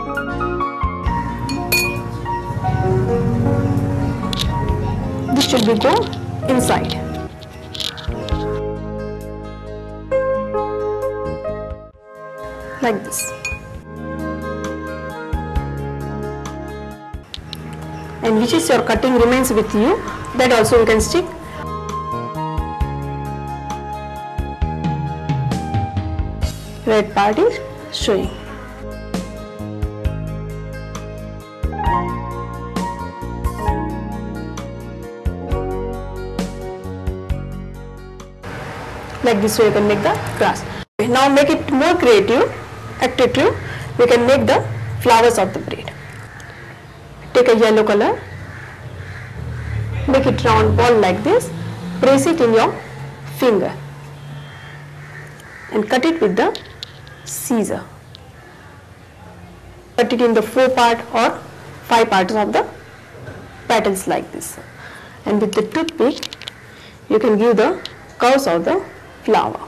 This should be go inside. Like this. And which is your cutting remains with you, that also you can stick. Red part is showing. Like this way you can make the grass. Now make it more creative, attractive. We can make the flowers of the bread. Take a yellow color, make it round ball like this, press it in your finger and cut it with the scissor. Cut it in the 4 part or 5 parts of the petals like this. And with the toothpick, you can give the curves of the flower.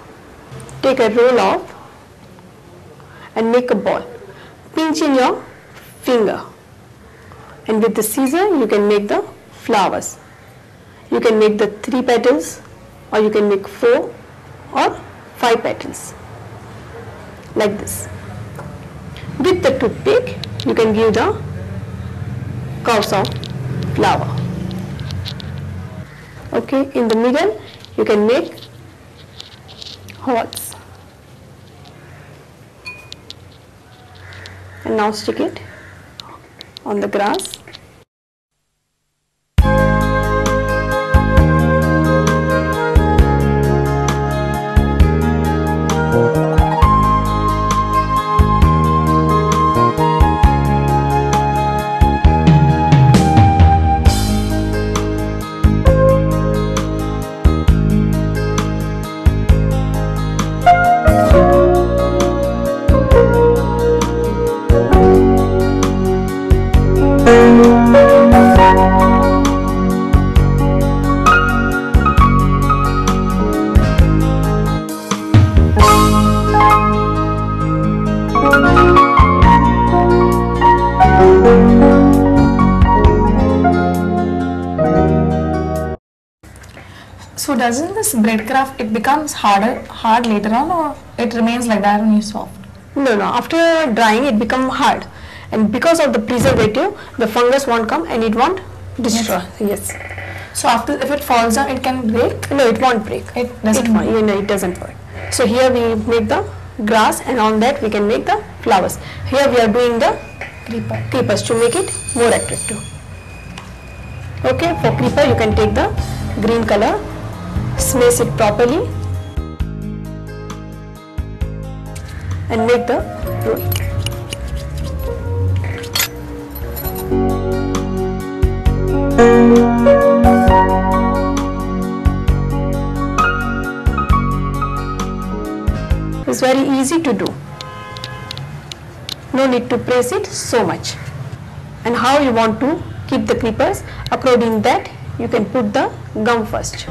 Take a roll off and make a ball. Pinch in your finger. And with the scissor, you can make the flowers. You can make the 3 petals, or you can make 4 or 5 petals. Like this. With the toothpick, you can give the curves of flower. Okay, in the middle, you can make holes. And now stick it on the grass. So doesn't this bread craft, it becomes hard later on, or it remains like that only soft? No, after drying it becomes hard, and because of the preservative, the fungus won't come and it won't destroy. Yes. So after, if it falls down, it can break? No, it won't break. It doesn't break. It doesn't work. So here we make the grass, and on that we can make the flowers. Here we are doing the creepers to make it more attractive. Okay, for creeper you can take the green color, smash it properly and make the roll. It's very easy to do. No need to press it so much. And how you want to keep the creepers, according that you can put the gum first.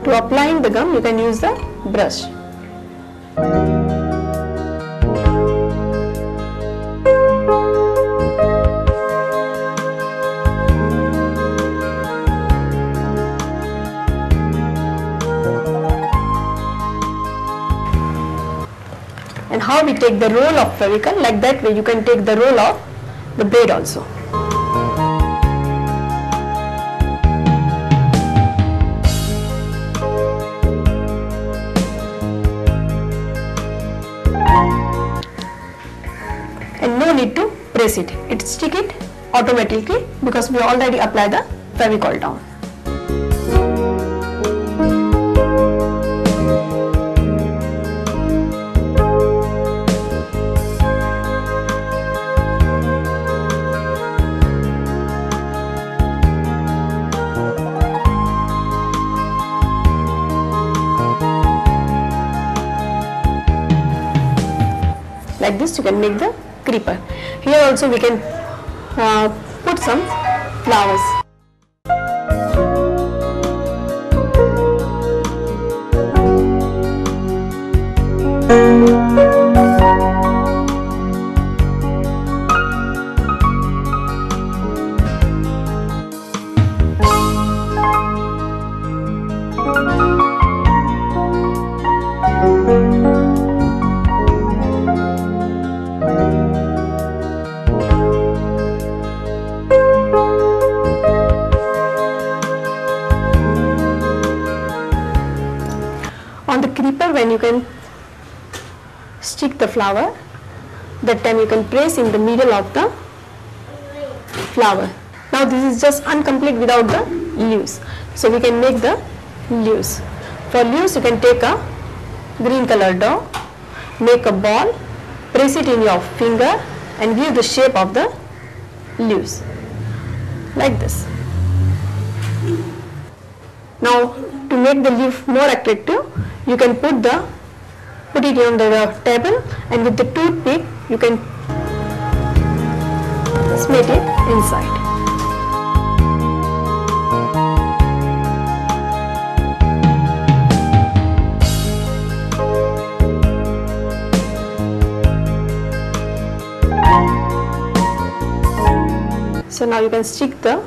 To applying the gum, you can use the brush. And how we take the roll of Fevicol, like that way you can take the roll of the bread also. And no need to press it, it stick it automatically because we already applied the Fevicol down. Like this you can make the creeper. Here also we can put some flowers. on the creeper, when you can stick the flower, that time you can place in the middle of the flower. Now this is just incomplete without the leaves, so we can make the leaves. For leaves you can take a green color dough, make a ball, press it in your finger and give the shape of the leaves like this. Now to make the leaf more attractive, you can put it on the table, and with the toothpick you can smite it inside. So now you can stick the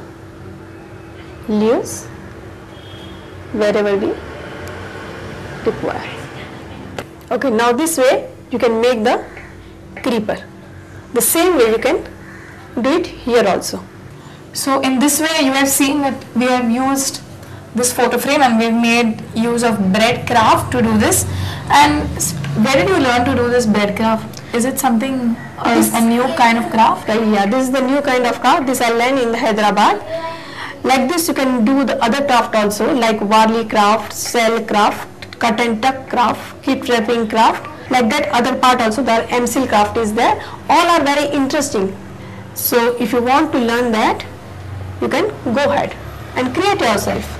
leaves wherever we require. Okay, now this way you can make the creeper. The same way you can do it here also. So in this way you have seen that we have used this photo frame and we've made use of bread craft to do this. And where did you learn to do this bread craft? Is it something, a new kind of craft? Yeah, this is the new kind of craft. This I learned in Hyderabad. Like this you can do the other craft also, like varley craft, cell craft, cut and tuck craft, keep wrapping craft. Like that other part also, the MCL craft is there. All are very interesting. So if you want to learn that, you can go ahead and create yourself.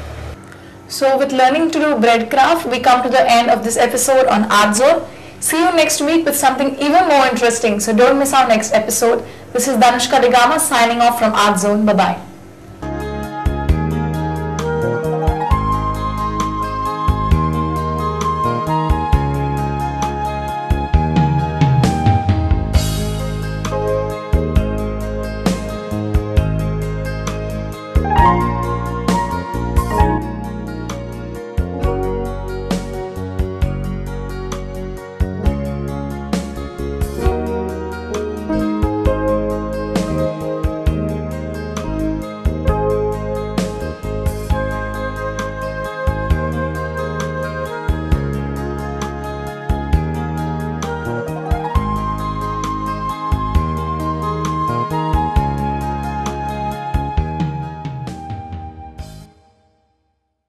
So with learning to do bread craft, we come to the end of this episode on Art Zone. See you next week with something even more interesting. So don't miss our next episode. This is Danushka Digama signing off from Art Zone. Bye-bye.